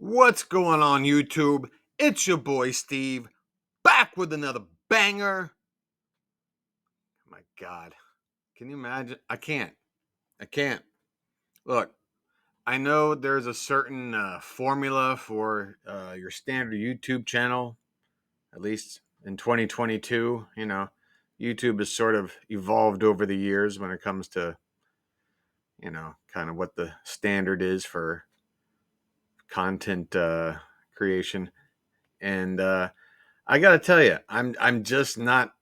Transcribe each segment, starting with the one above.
What's going on, YouTube? It's your boy Steve, back with another banger. My God, can you imagine? I can't. Look, I know there's a certain formula for your standard YouTube channel, at least in 2022. YouTube has sort of evolved over the years when it comes to, kind of what the standard is for content creation. And I gotta tell you, I'm not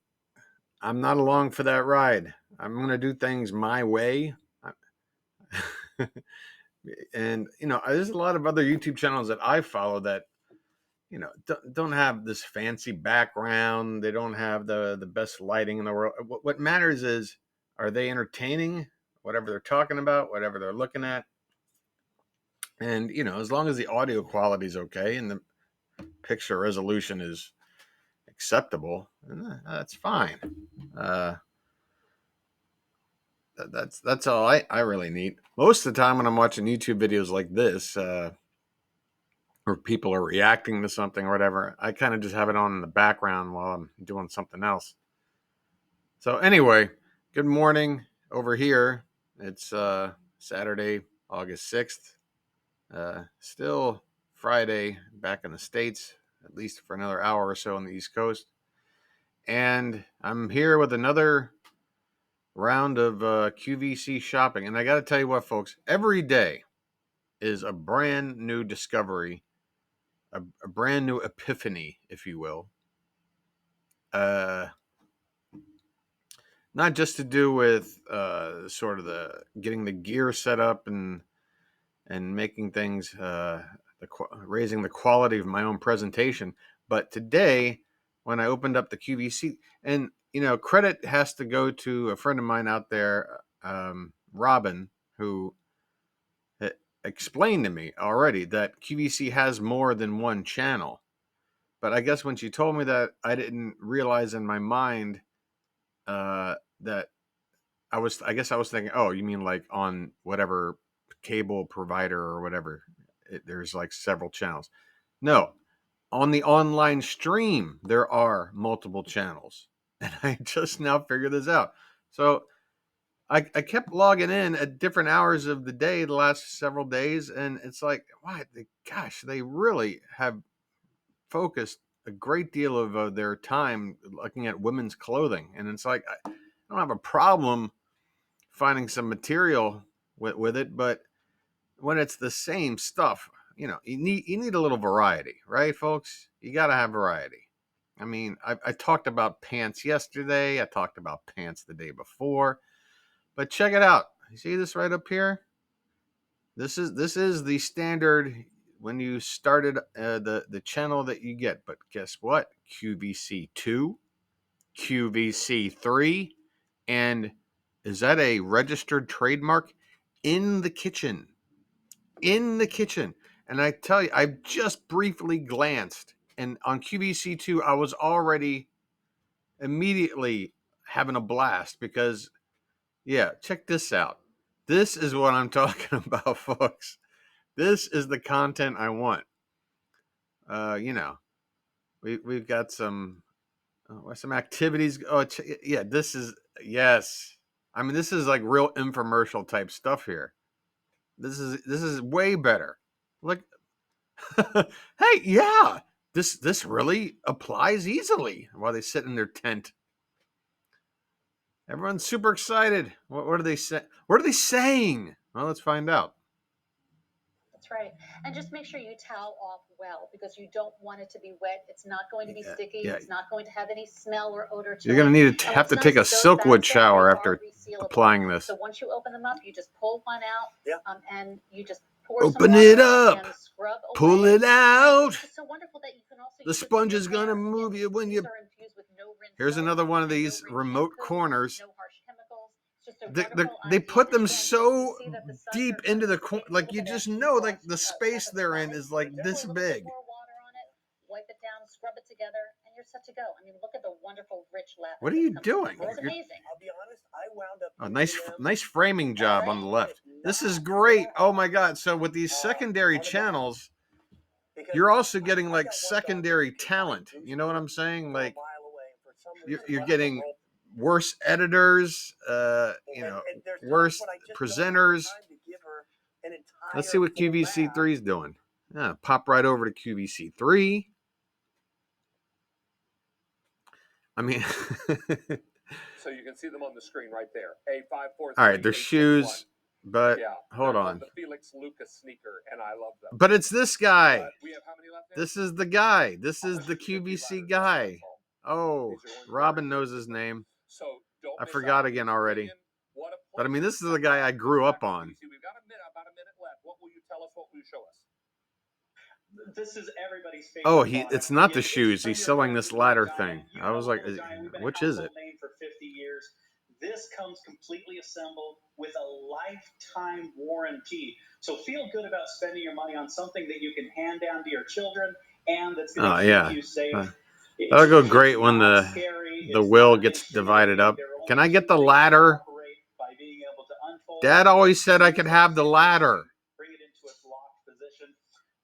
along for that ride. I'm gonna do things my way. And there's a lot of other YouTube channels that I follow that don't have this fancy background. They don't have the best lighting in the world. What matters is, are they entertaining? Whatever they're talking about, whatever they're looking at, and as long as the audio quality is okay and the picture resolution is acceptable, that's fine. That's all I really need. Most of the time when I'm watching YouTube videos like this, where people are reacting to something or whatever, I kind of just have it on in the background while I'm doing something else. So anyway, good morning over here. It's Saturday, August 6th. Still Friday back in the States, at least for another hour or so on the East Coast. And I'm here with another round of QVC shopping. And I got to tell you what, folks, every day is a brand new discovery, a brand new epiphany, if you will. Not just to do with sort of the getting the gear set up and making things, raising the quality of my own presentation. But today, when I opened up the QVC, and credit has to go to a friend of mine out there, Robin, who explained to me already that QVC has more than one channel. But I guess when she told me that, I didn't realize in my mind that I guess I was thinking, oh, you mean like on whatever cable provider or whatever, there's like several channels. No, on the online stream, there are multiple channels. And I just now figured this out. So I kept logging in at different hours of the day the last several days, and it's like, wow, gosh, they really have focused a great deal of their time looking at women's clothing. And it's like, I don't have a problem finding some material with it, but when it's the same stuff, you need a little variety, right, folks? You got to have variety. I mean, I talked about pants yesterday. I talked about pants the day before. But check it out. You see this right up here? This is the standard when you started the channel that you get. But guess what? QVC2, QVC3, and is that a registered trademark? In the kitchen. In the kitchen. And I tell you, I've just briefly glanced, and on QVC2, I was already immediately having a blast because, yeah, check this out. This is what I'm talking about, folks. This is the content I want. We've got some activities. Oh, yeah, this is, yes. I mean, this is like real infomercial type stuff here. This is way better. Look, hey, yeah, this really applies easily while they sit in their tent. Everyone's super excited. What are they saying? What are they saying? Well, let's find out. That's right. And just make sure you towel off well, because you don't want it to be wet. It's not going to be sticky. Yeah. It's not going to have any smell or odor to it. You're going to need to have to take a Silkwood shower after applying this. So once you open them up, you just pull one out, and you just open it up, pull it out. It's so wonderful that you can also the sponge is going to move you when you. Here's another one of these remote corners. They put them so deep into the corner, like you just know, like the space they're in is like this big. Wipe it down, scrub it together, and you're set to go. I mean, look at the wonderful rich lap. What are you doing? It's amazing. I'll be honest, I wound up. Oh, nice framing job on the left. This is great. Oh my God! So with these secondary channels, you're also getting like secondary talent. You know what I'm saying? Like you're getting worse editors, you know, worse presenters. Let's see what QVC3 is doing. Yeah, pop right over to QVC3. I mean, so you can see them on the screen right there. A543. All right, they're shoes, but yeah, hold on. The Felix Lucas sneaker, and I love them. But it's this guy. We have how many left? This is the guy. This is the QVC guy. Oh, Robin knows his name. So I forgot again already. But I mean, this is the guy I grew up on. We've got about a minute left. What will you tell us? What will you show us? This is everybody's favorite. Oh, it's not the shoes. He's selling this ladder thing. I was like, which is it? For 50 years. This comes completely assembled with a lifetime warranty. So feel good about spending your money on something that you can hand down to your children and that's going to keep you safe. That'll go great when the will gets divided up. Can I get the ladder? Dad always said I could have the ladder. Bring it into its locked position.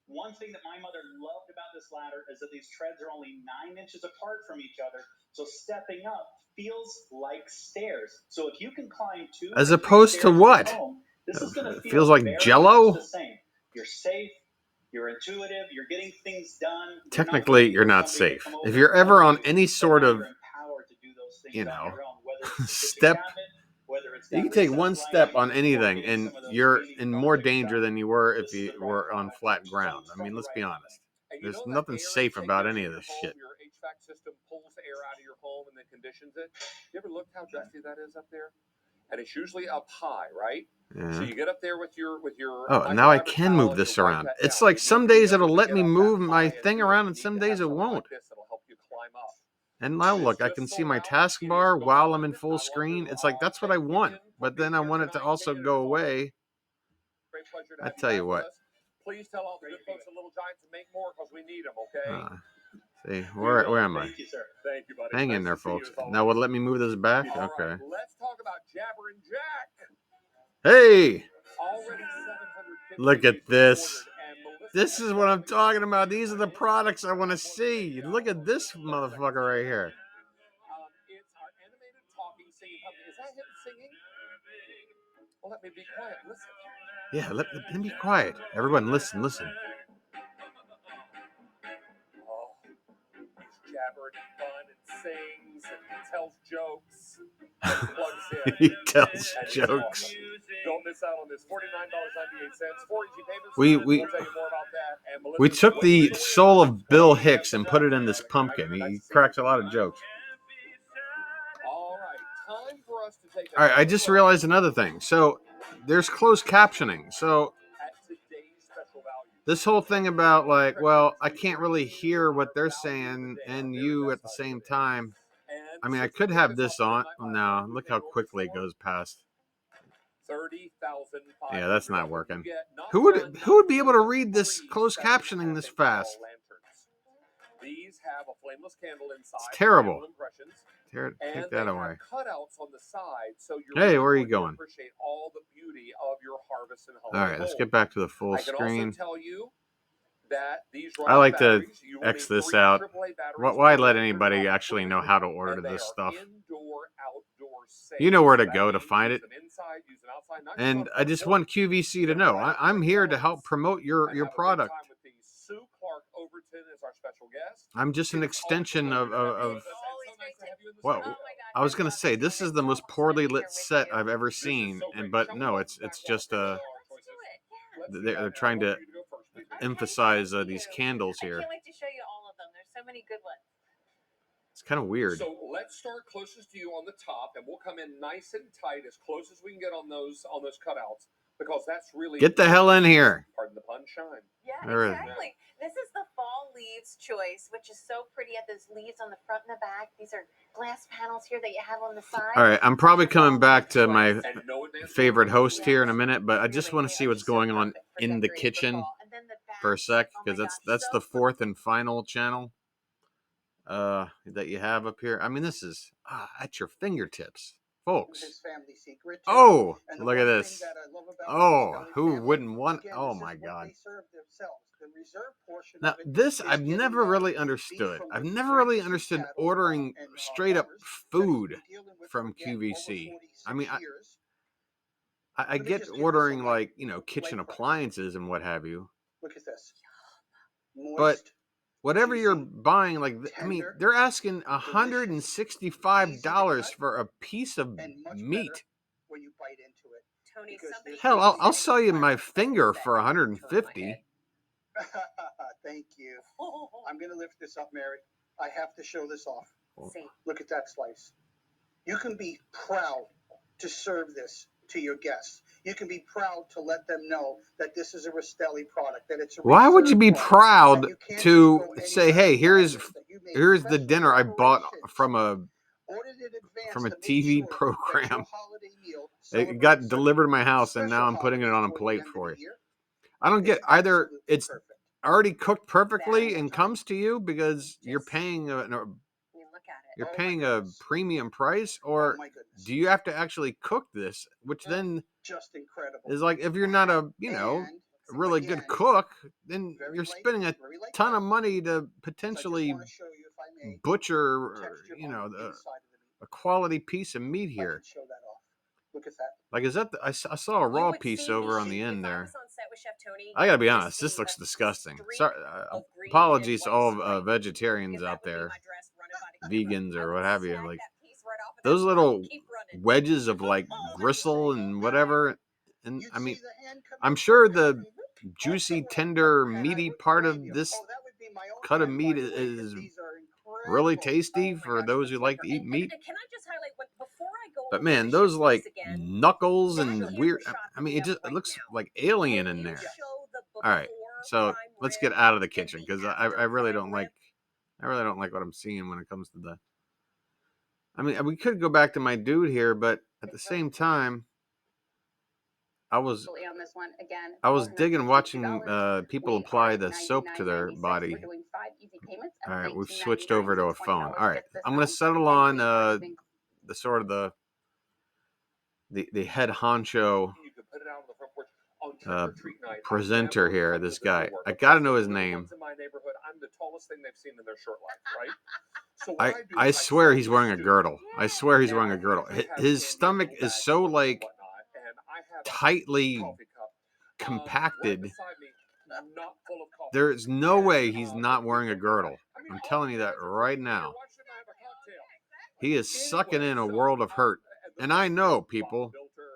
One thing that my mother loved about this ladder is that these treads are only 9 inches apart from each other, so stepping up feels like stairs. So if you can climb 2 as opposed to what? Home, this is going to feel feels like Jello. the same. You're safe. You're intuitive. You're getting things done. Technically, you're not safe. If you're ever on any sort of, you know, step. You can take one step on anything, and you're in more danger than you were if you were on flat ground. I mean, let's be honest. There's nothing safe about any of this shit. Your HVAC system pulls air out of your home and then conditions it. You ever looked how dusty that is up there? And it's usually up high, right? Yeah. So you get up there with your. Oh, now I can move this around. It's like some days it'll let me move my thing around, and some days it won't. It'll help you climb up. And now look, I can see my taskbar while I'm in full screen. It's like, that's what I want. But then I want it to also go away. I tell you what. Please tell all the good folks at Little Giant to make more because we need them, okay? See, where am I? Thank you, sir. Thank you, buddy. Hang in there, folks. Now, will it let me move this back? Okay. Right, let's talk about Jabber and Jack. Hey! Look at this. This is what I'm talking about. These are the products I want to see. Look at this motherfucker right here. It's our animated talking singing puppet. Is that him singing? Well, let me be quiet. Listen. Yeah, let me be quiet. Everyone, listen. Oh, he's jabbered and fun and sings and tells jokes. He tells jokes. Don't miss out on this. $49.98. 4 easy payments. We we'll tell you more about that. And we took the soul of Bill Hicks and put it in this pumpkin. He cracks a lot of jokes. All right, time for us to take. All right, I just realized another thing. So there's closed captioning. So this whole thing about like, well, I can't really hear what they're saying and you at the same time. I mean, I could have this on. No, look how quickly it goes past. 30,000. Yeah, that's not working. Who would be able to read this closed captioning this fast? These have a flameless candle inside. It's terrible. Take that away. Cutouts on the side, so hey, where are you going? Appreciate all the beauty of your harvest and all right, let's get back to the full screen. I can also tell you that these I like to X this out. Why let anybody actually know how to order this stuff? You know where to go to find it. And I just want QVC to know I'm here to help promote your product. I'm just an extension of well, I was gonna say this is the most poorly lit set I've ever seen, but no, it's just they're trying to emphasize these candles here. I can't wait to show you all of them. There's so many good ones. It's kind of weird. So let's start closest to you on the top, and we'll come in nice and tight, as close as we can get on those cutouts, because that's really get the hell in here. Pardon the pun, shine. Yeah, exactly. This is the fall leaves choice, which is so pretty. You have those leaves on the front and the back. These are glass panels here that you have on the side. All right, I'm probably coming back to my favorite host here in a minute, but I just want to see what's going on in the kitchen for a sec, because that's the fourth and final channel that you have up here. I mean, this is at your fingertips. folks. His family secret. Oh, And the look at one this. thing that I love about Oh, the Stelly who family, wouldn't want? again, Oh this my is what God. they serve themselves. The reserve portion Now, of it this is I've getting never really beef understood. from I've their never really strength understood cattle, ordering and straight up farmers that he's food been dealing with from for, again, over QVC. 46 I mean, years. I Let me get just give this a ordering light, like, light kitchen price. appliances and what have you. Look at this. But Moist, whatever you're juicy, buying, like, I mean, tender, they're asking delicious, easy to $165 cut, for a piece of and much better meat. when you bite into it. Tony, Because somebody this Hell, really I'll is- sell you my finger for 150. Thank you. I'm going to lift this up, Mary. I have to show this off. See. Look at that slice. You can be proud to serve this to your guests. You can be proud to let them know that this is a Rastelli product, that it's a Why would you be reserve product, proud that you can't to just go say, anywhere "Hey, and buy here's this, that you made here's the special dinner I bought preparations, from a ordered in advance from a to make TV sure that your program. holiday meal It got celebrates such delivered to my house, and now special I'm putting it holiday on a toward the plate end of for the you." year. I don't get It's either. absolutely It's perfect. already cooked perfectly That- and comes to you because you're Just- paying I mean, look at it. you're Oh my paying a goodness. premium price, Oh or my goodness. do you have to actually cook this? Which then Just incredible. is like, if you're not a And really good again, cook, then very you're light, spending a very light ton cut. of money to So I just potentially want to show you, if I may, butcher, the texture on the inside of the meat. a quality piece of meat I here. can show that off. Look at that. Like, is that I saw a You raw would piece see me over on the shoot- end if I there. was on set with Chef Tony, I gotta be you would honest, just this see looks a disgusting. streak Sorry, of green apologies to and white all stripe, vegetarians because that out would be there, my dress running by the camera. vegans I or would what have you. snag Like, that piece right off of those that little keep running. wedges of like Oh, gristle and whatever. And You'd I mean, see the hand come I'm in sure first, the and whoop, juicy, off the tender, roll. And I meaty would part of grade you. this Oh, that would be my own cut of hand, meat by the way, is 'cause these are really incredible. tasty Oh my for gosh, those who it's like to incredible. eat meat. And can I just highlight what before I go But over man, to those Chef like Tony's again, knuckles that and camera weird. shot I from mean, me it up just right looks now. like alien Can in you there. show the All right, before so prime let's get rib out of the and kitchen the because after I really prime don't rib? like what I'm seeing when it comes to the. I mean, we could go back to my dude here, but at the same time, I was On this one again, digging watching people we apply the soap to their body. We're doing 5 easy payments of All right, we've $19.99, switched over to so a phone. $20 All right, gets this I'm gonna done. settle And on we are doing the sort of the head honcho You can put it out on the front porch on trick uh, or treat night. I presenter never here. come to This the guy, door, I but gotta that's know the his little name. ones in my neighborhood, I'm the tallest thing they've seen in their short life, right? So what I do I is swear set he's the wearing a stoop, girdle. I swear he's and wearing I a girdle. usually have His candy in stomach little is bags so and like whatnot, and I have a tightly coffee cup right compacted. beside me, not full of coffee. There's no And way he's not we wearing a go for that. girdle. I mean, I'm all telling the you that guys are right drinking now. beer, why shouldn't I have a cocktail? He is sucking Anyway, in a so, world of hurt. the And I best know, is people. Bob Bilter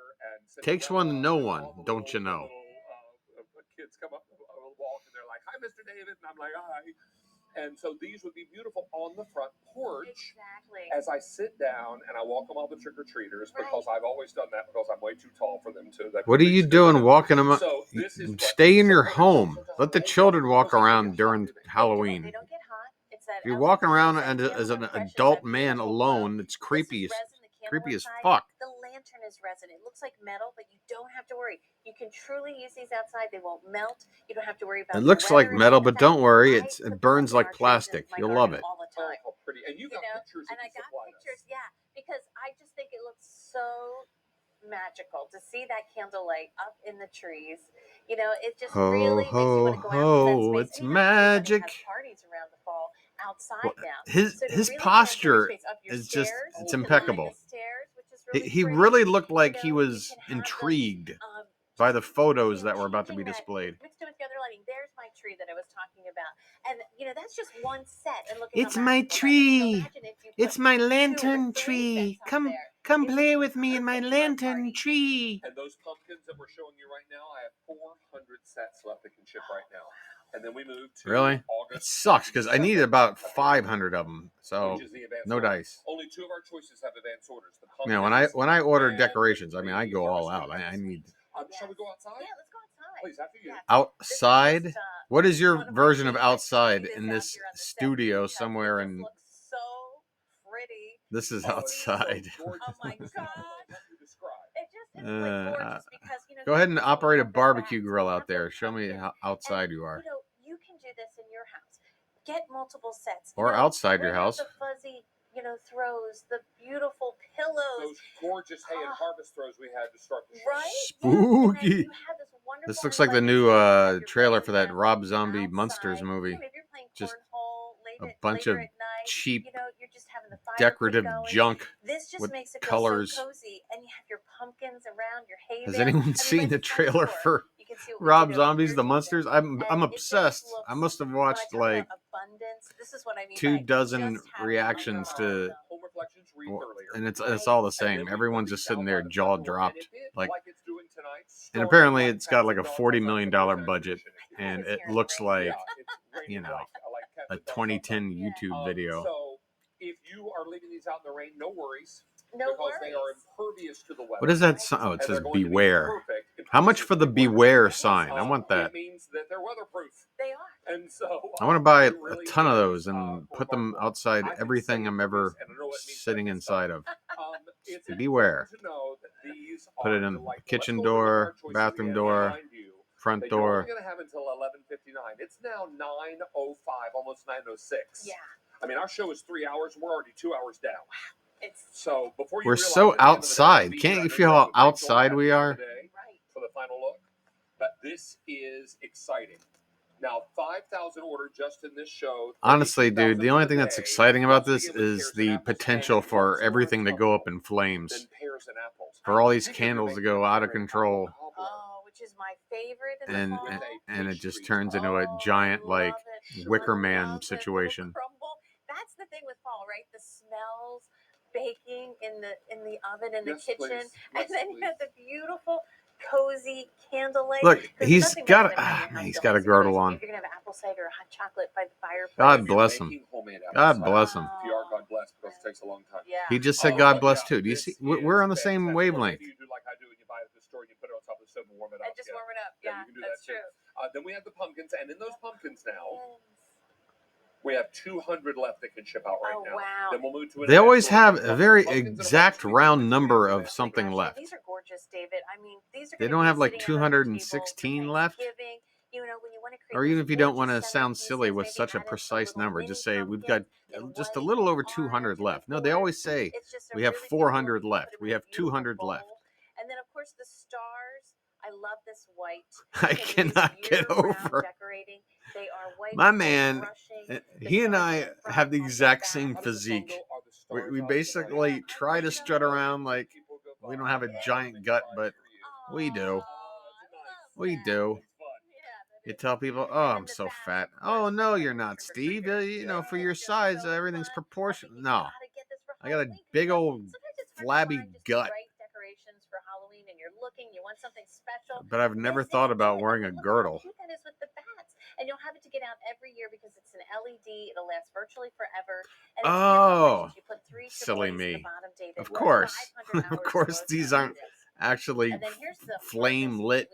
and Takes one to Cinderella know and one, all the don't you know? little kids come up a walk and they're like, "Hi, Mr. David," and I'm like, "Hi." And so these would be beautiful on the front porch. Exactly. As I sit down and I welcome all the trick or treaters, because I've always done that because I'm way too tall for them to. What are you doing walking them up? So this is Stay in your home. Let the children walk around during Halloween. They don't get hot. It's that If you're walking around as an adult man alone, it's creepy as fuck. The lantern is resin. It looks like metal, but you don't have to worry. You can truly use these outside. They won't melt. You don't have to worry about It the looks like weather. metal, but don't worry, I it put them burns in like our trees plastic. in my You'll love garden it. all the Oh, time. how pretty! And you got pictures And that I you got supplied pictures, us. yeah, because I just think it looks so magical to see that candlelight up in the trees. It just Ho, really makes you want to go ho, out into that ho, space. it's And everybody magic. has parties around the fall outside Well, now. his So to his really posture kind of space up your is just, stairs, it's you can line impeccable. the stairs, which is He really really pretty. looked like he You was can have them, intrigued by the photos that were about to be changing that, displayed. mixed in with the other lighting. There's my tree that I was talking about, and that's just one set. And look at It's how my magical that is. So tree. imagine if you It's put my 2 or lantern 3 tree. sets up Come there. come It would play be with me in my perfect for a lantern party. tree. And those pumpkins that we're showing you right now, I have 400 sets left that can ship right now. And then we move to Really? August. It sucks because I needed about 500 of them. So which is the advanced no order. dice. Only 2 of our choices have advanced orders. The When I order and decorations, I the mean I go all Ferris out. I need Shall we go outside? Yeah, let's go outside. Please, after you. Yeah. outside. This is just, What is your one of my version of favorites to outside do in this this out here on the set studio because somewhere it just in? looks so pretty. This is Oh, outside. Oh my gosh. It just is Uh, gorgeous because Go ahead and these operate a have the barbecue backs, grill they out have the there. Show me pumpkins, how and outside you are. you can do this in your house. Get multiple sets. Or outside your bring out house. the fuzzy, throws, the beautiful pillows, those gorgeous hay and harvest throws we had to start the show. Right? Spooky. Yes. This looks like the new trailer for that Rob Zombie Monsters movie. Maybe you're playing Just cornhole a bunch of later at night. cheap, You're just having the fire decorative going. junk This just with makes it colors. feel so cozy, and you have your pumpkins around your hay Has bale. anyone seen the trailer for Rob Zombie's The Monsters? I'm obsessed. I must have watched like this is what I mean 24 reactions to, Home Reflections read earlier. and it's all the same. Everyone's just sitting there jaw dropped, like, it's doing tonight, and apparently it's got like a $40 million budget, and it looks like, you know, a 2010 YouTube video. So if you are leaving these out in the rain, no worries. No because worries. they are impervious to the weather. What is that? Oh, it And says they're going to be beware. perfect How much for the beware sign? I want that. It means that they're weatherproof. They are. And so I want to buy a ton of those and put them outside everything I'm ever sitting inside of. Beware. Put it in the kitchen door, bathroom door, front door. You're going to have until 11:59. It's now 9:05, almost 9:06. Yeah. I mean, our show is 3 hours. We're already 2 hours down. So before you We're so outside. Can't you feel how outside we are? For the final look. But this is exciting. Now, 5,000 ordered just in this show. Honestly, dude, the only thing that's exciting about this is the potential for everything to go up in flames. For all these candles to go out of control. Oh, which is my favorite in And the fall. and it just turns into a giant, like, Wicker Man situation. That's the thing with fall, right? The smells baking in the oven in the Yes, kitchen, please. and then you have the beautiful cozy candlelight. Look, he's nothing got better than he's having got a always girdle cozy. on. You're gonna have apple cider or hot chocolate by the fireplace. God bless him. God bless him. If you are, God bless, because it takes a long time. Yeah. He just said God bless too. Do you see? We're on the same wavelength. You do like I do, and you buy it at the store, and you put it on top of the stove and warm it up. And just warm it up. Yeah, Yeah, you can do that's that too. true. Then we have the pumpkins, and in those pumpkins now, we have 200 left that can ship out right now. Wow. Then we'll move to They always have a very exact round number of something left. These are gorgeous, David. I mean, these are. They don't have like 216 left. You know, when you want to create, or even if you don't want to sound silly with such a precise number, just say we've got just a little over 200 left. No, they always say we have 400 left. We have 200 left. And then, of course, the stars. I love this white. I cannot get over. Decorating. They are white. My man, he and I have the exact same physique. We basically try to strut around like we don't have a giant gut, but we do. We do. You tell people, oh, I'm so fat. Oh, no, you're not, Steve. You know, for your size, everything's proportional. No. I got a big old flabby gut. For Halloween, and you're looking, you want something special. But I've never thought about wearing a girdle. That is with the bats, and you'll have it to get out every year because it's an LED. It'll last virtually forever. And oh, you put 3 silly me! Bottom, David, of course, of course, these aren't actually flame lit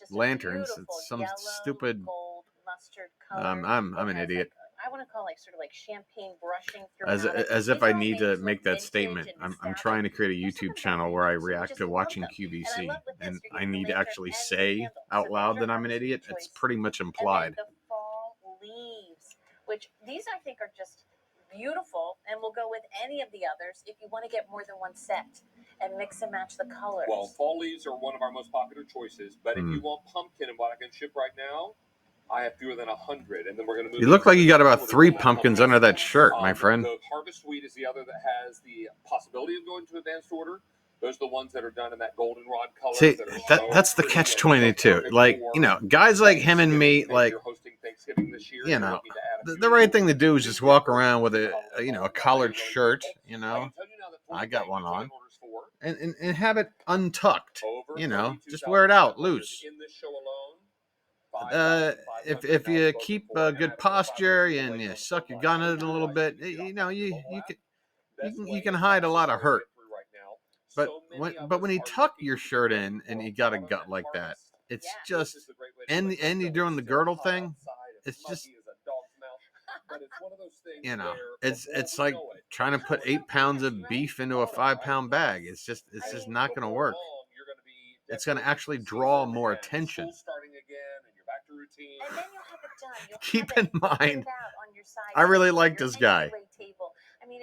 lanterns. It's some stupid. Gold mustard color. I'm an idiot. I want to call sort of like champagne brushing through. As if I need to make that statement. I'm trying to create a YouTube channel where I react to watching QVC, and I need to actually say out loud that I'm an idiot. It's pretty much implied. And then the fall leaves, which these I think are just beautiful, and will go with any of the others if you want to get more than one set and mix and match the colors. Well, fall leaves are one of our most popular choices, but if you want pumpkin and what I can ship right now, I have fewer than 100, and then we're going to move. You look like you got about 3 pumpkins under that shirt, my friend. The harvest wheat is the other that has the possibility of going to advanced order. Those are the ones that are done in that goldenrod color. See, that's the catch-22. Like, you know, guys like him and me, like, you know, the right thing to do is just walk around with a collared shirt. You know, I got one on, and have it untucked. You know, just wear it out loose. If you keep good posture and you suck your gun at it a little bit, you know, you can hide a lot of hurt. But when you tuck your shirt in and you got a gut like that, it's just and you're doing the girdle thing, it's just, you know, it's like trying to put 8 pounds of beef into a 5-pound bag. It's just not going to work. It's going to actually draw more attention. And then you'll have it done. Keep in mind, I really like this guy.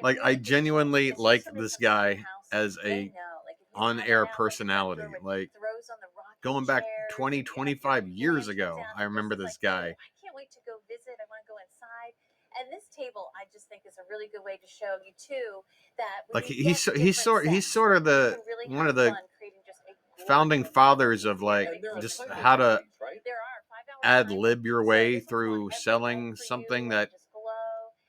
Like, you I look at this table, genuinely as soon as like somebody this comes out of your guy house, as they a know. Like if you have on-air an Alex personality. Walker with Like, throws on the rocking going back chairs, 20, and you have your 25 years lanterns ago, out, I remember is this like, oh, guy. I can't wait to go visit. I want to go inside. And this table, I just think, is a really good way to show you too that when Like, you he's get different he's sets, sort of you the can really one have of the fun creating just a founding gorgeous fathers of, like, And there are just plenty how of to these, right? there are $5 ad signs. lib your So way this will go on through every mug selling for you something and that just glow.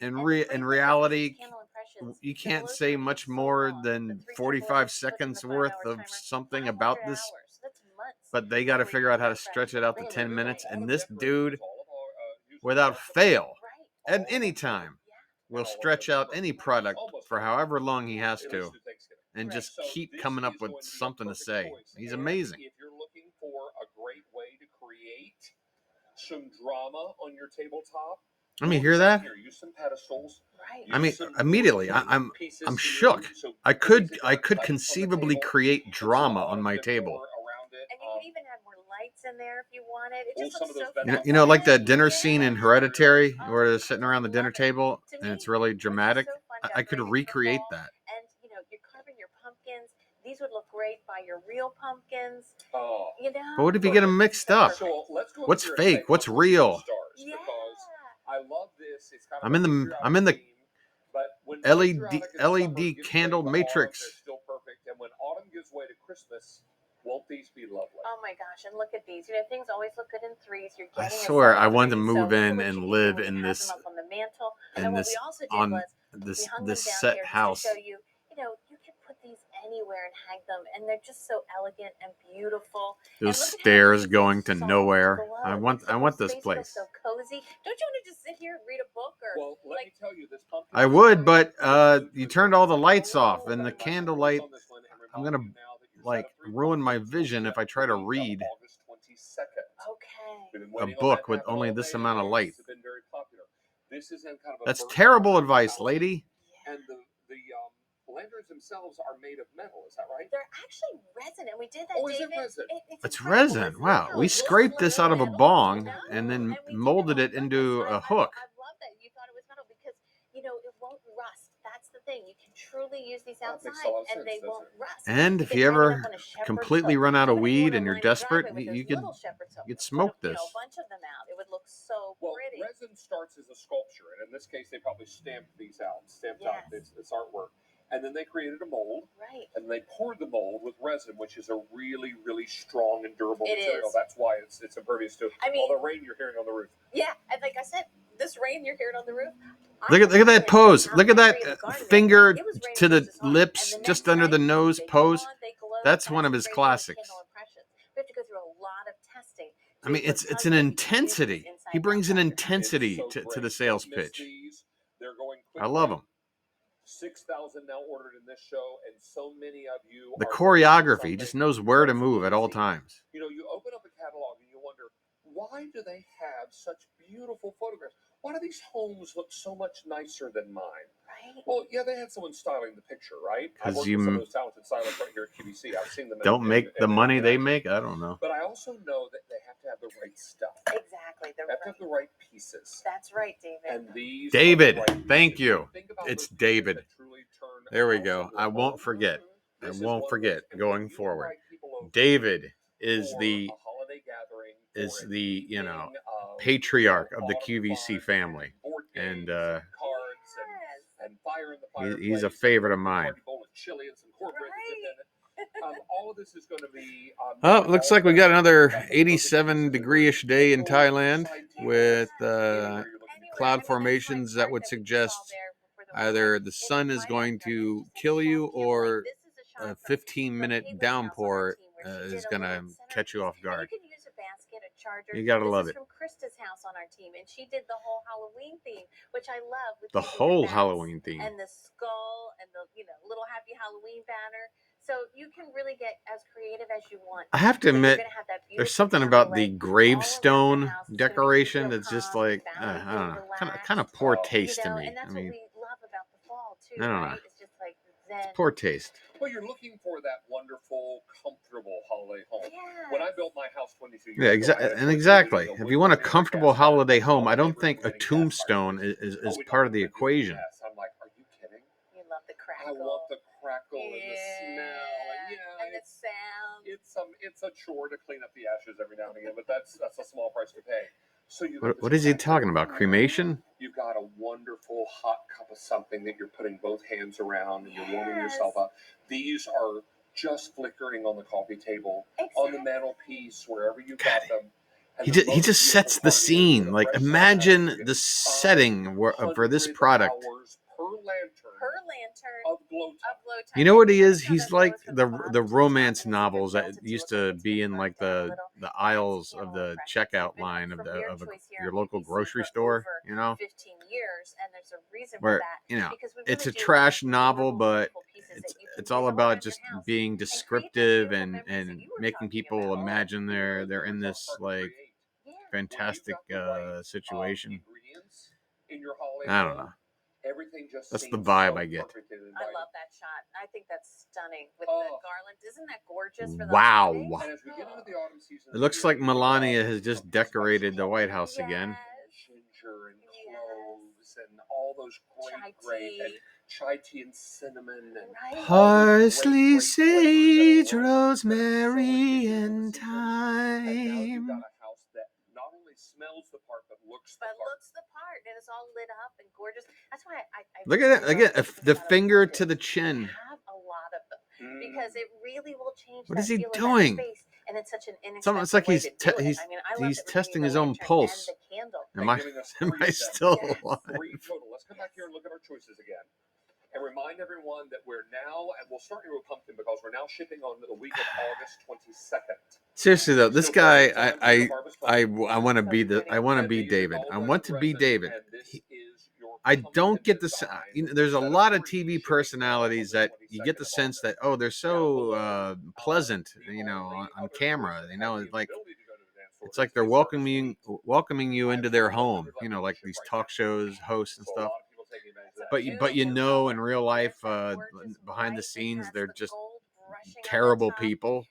in And the in great thing is with these reality candle impressions, you the can't glow say time is much so more long. The than 3 cycle 45 lights put in the seconds 5 worth hour of timer, something 500 about this, hours. That's months but they got to before you figure out can how get to a fresh stretch it one. out to Well, 10 remember, minutes. all And of this Denver dude, uses all of our without fail, Right. at all of any our sugar time, Yeah. will and all of our stretch out sugar. any product Almost for every however time, long he has at to least through Thanksgiving. and Right. just So keep this coming up is with going to be a something to perfect say. choice. He's And amazing. if you're looking for a great way to create some drama on your tabletop, Let me look hear in that. here. Use some pedestals. Right. I Use mean, some immediately, wood pieces I'm here. shook. So I things that could aren't cut on the conceivably table, create and some drama on autumn my decor table. around it. And you can even add more lights in there if you wanted. It Oh, just some of looks those so vegetable You know, like that festive. dinner scene in Hereditary Oh, where they're sitting I around the dinner love it. table To and it's me, really it's just dramatic. so fun I could decorating for recreate fall. that. And you're carving your pumpkins. These would look great by your real pumpkins. Oh, But what if you get them mixed up? so let's go What's over here and fake? take What's off with some real? stars Yeah. because I love this. It's kind of I'm a in the patriotic theme. But when patriotic and summer LED gives candle way to autumn, matrix. they're still perfect. And when autumn gives way to Christmas, won't these be lovely? Oh my gosh! And look at these. Things always look good in threes. You're I getting swear a I set of want to threes. move So look at in what and you can do live when in you have this them up on the mantle. in And what this we also did on was this we hung this them down set here just house. to show you. You can put these anywhere and hang them, and they're just so elegant and beautiful. Those And look at how stairs these going to soft nowhere. glow. I Makes the whole want this space feel place. so cozy. Don't you want to just sit here and read a book or Well, let me tell you, this pumpkin I would, story but is good you for turned all the Thanksgiving. lights off and the But my candlelight. surprise on this one, and I'm remind gonna you now that your set like of 3 ruin my pumpkins will vision ship if I try the to week of read August 22nd. Okay. We've been a waiting on book that to with happen only all this day, amount of and light. it's been very popular. This is in kind of a That's birch terrible bark advice, housing, lady. and the lanterns themselves are made of metal. Is that right? They're actually resin, and we did that, Oh, is it David. resin? It's incredible, resin. isn't it? Wow. How We it looks scraped like this out of a metal, bong and then And we did molded on it into purpose. a hook. I love that you thought it was metal because it won't rust. That's the thing. You can truly use these That outside, makes a lot of and sense, they doesn't won't it? rust. And You if can you hang it ever up on a shepherd's completely hook. run out of Even if you weed want to and you're line the desperate, driveway with you those could little shepherd's hooks, smoke put a this. bunch of them out. It would look so Well, pretty. resin starts as a sculpture, and in this case, they probably stamped these out, out. Yes. It's artwork, and then they created a mold, Right. and they poured the mold with resin, which is a really, really strong and durable It material. is. That's why it's impervious to I mean- all the rain you're hearing on the roof. Yeah, and like I said, this rain you're hearing on the roof. Look at that pose. Look at that finger It was raining to the just as hard. lips, And the just next under the night, nose they pose. come on, they glow. That's one of the his great thing with classics. Candle Impressions. We have to go through a lot of testing. I mean, it's tell an you if you can use these intensity. inside He and brings an outside your home. intensity It's so to the great. sales Don't miss pitch. these. They're going I quickly. love them. 6,000 now ordered in this show, and so many of you. The are choreography, he just something knows where to that's move at all easy. times. You open up a catalog and you wonder, why do they have such beautiful photographs? Why do these homes look so much nicer than mine? Right? Well, yeah, they had someone styling the picture, right? I've 'Cause worked you with some of those talented stylists right here at QVC. I've seen them. Don't make the money they make. I don't know. But I also know that they have to have the right stuff. Exactly. They have to have the right pieces. That's right, David. And these David, are the right thank pieces. you. Think about It's those pieces David. that truly turn There we a house go. into a I won't home. forget. I This is won't one of forget those. And going when you forward. invite people over David is for the a holiday gathering, is or an the evening of, patriarch of the autumn QVC fun family, board and games, cards and fire in the fireplace. he's a favorite of mine. Party bowl of chili and some cornbread to dip in it. All of this is going to be. Oh, looks like we got another Perfect 87 degree-ish day in people Thailand decide to with anywhere you're looking to cloud That's formations that would part we suggest saw there for the either weekend. the It's sun is right going after. And to just kill a you shot of or This is a shot a from 15-minute Caitlin's house on our downpour team where she is did a going little to center catch you piece. off guard. And you can use a basket, a charger. You got to love This it. is from Krista's house on our team, and she did the whole Halloween theme, which I love. With The using whole bats Halloween theme. and the skull and the little happy Halloween banner. So you can really get as creative as you want. I have to But you're admit, gonna have that there's beautiful something candle about the light all around the gravestone house. It's gonna make you decoration feel that's just calm, like, balance, I don't know, relaxed. kind of poor taste to me. And that's I mean, what we love about the fall too, I don't know. right? It's just like zen. Poor taste. Well, you're looking for that wonderful, comfortable holiday home. Yeah. When I built my house 22 years Yeah, ago, exactly. If you want a comfortable holiday home, I don't think a tombstone is part of the equation. I'm like, are you kidding? and the smell, and the sound. It's a chore to clean up the ashes every now and again, but that's a small price to pay. So What is he talking about? Cremation? You've got a wonderful hot cup of something that you're putting both hands around and you're warming yourself up. These are just flickering on the coffee table, on the mantelpiece, wherever you got them. He just sets the scene. Like, imagine the setting for this product. Per lantern of glow time. You know what he is? He's like the romance novels that used to be in like the aisles of the checkout line of your local grocery store. You know, 15 years, and there's a reason where for that. you know it's a Really trash novel, but it's all about just being descriptive and making people imagine they're in this like fantastic situation. I don't know. Everything just That's the seems vibe so I get. I love that shot. I think that's stunning with the garland. Isn't that gorgeous for the Wow. And as we get into the autumn season, It looks like Melania has just decorated the White House again. Ginger and cloves and all those great chai tea and cinnamon and parsley, sage, rosemary, and thyme. And now you've got a house that not only smells the part but looks the part. And it's all lit up and gorgeous. That's why I look at it again. The finger to the chin. Have a lot of them because it really will change. What is he doing? And it's such an It's like he's testing his own pulse. Am I still alive? Let's come back here and look at our choices again. And remind everyone that we're now, and we'll start here with pumpkin because we're now shipping on the week of August 22nd. Seriously though, this guy, I want to be David. I want to be David. I don't get the. There's a lot of TV personalities that you get the sense that they're so pleasant, on camera. It's like they're welcoming you into their home. Like these talk shows hosts and stuff. But in real life, behind the scenes, they're just terrible people.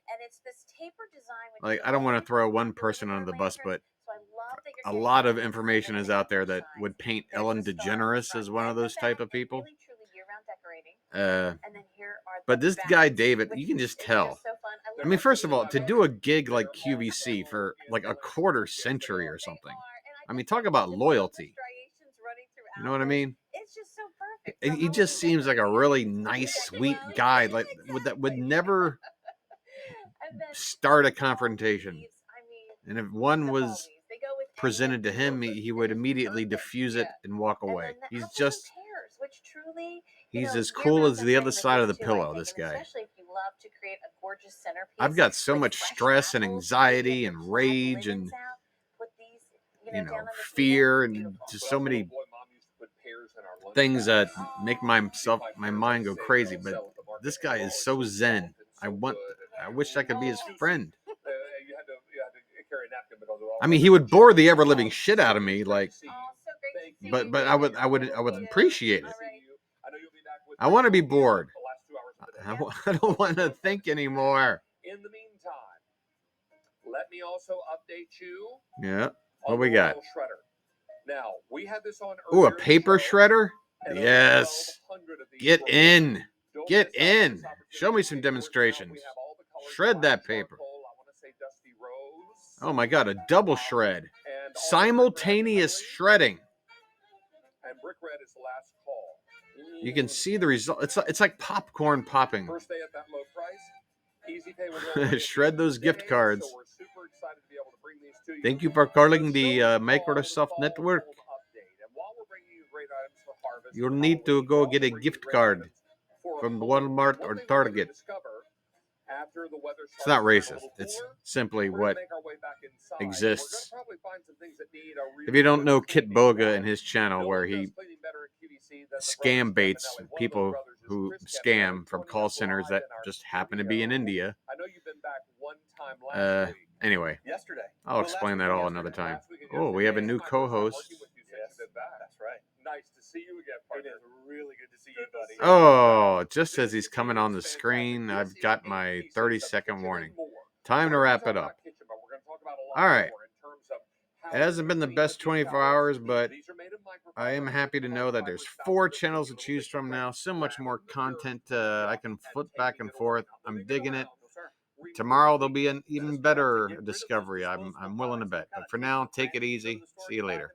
Like, I don't want to throw one person under the bus, but a lot of information is out there that would paint Ellen DeGeneres as one of those type of people. But this guy, David, you can just tell. I mean, first of all, to do a gig like QVC for like a quarter century or something. I mean, talk about loyalty. You know what I mean? It's just so perfect. He just seems like a really nice, sweet guy. Like that would never start a confrontation. And if one was presented to him, he would immediately diffuse it and walk away. He's just, he's as cool as the other side of the pillow, this guy. I've got so much stress and anxiety and rage and, fear and just so many things that make my mind go crazy. But this guy is so zen. I wish I could be his friend. I mean, he would bore the ever living shit out of me, like, but I would appreciate it. I want to be bored. I don't want to think anymore. In the meantime, let me also update you. Yeah. What we got? Now, we had this on a paper shredder? Yes. Get in. Get in. Show me some demonstrations. Shred that paper. Oh my God, a double shred. Simultaneous shredding. And brick red is the last call. You can see the result. It's like popcorn popping. First day at that low price. Easy pay shred those gift cards. So we're super excited to be able to bring these to you. Thank you for calling the Microsoft Network. You'll need to go get a gift card from Walmart or Target. It's not racist. It's simply what exists. If you don't know Kit Boga and his channel, where he scam baits people who scam from call centers that just happen to be in India. Anyway, I'll explain that all another time. Oh, we have a new co-host. That's right. Nice to see you again, partner. It is really good to see you, buddy. Oh, just as he's coming on the screen, I've got my 30-second warning. Time to wrap it up. All right. It hasn't been the best 24 hours, but I am happy to know that there's 4 channels to choose from now. So much more content. I can flip back and forth. I'm digging it. Tomorrow there'll be an even better discovery. I'm willing to bet. But for now, take it easy. See you later.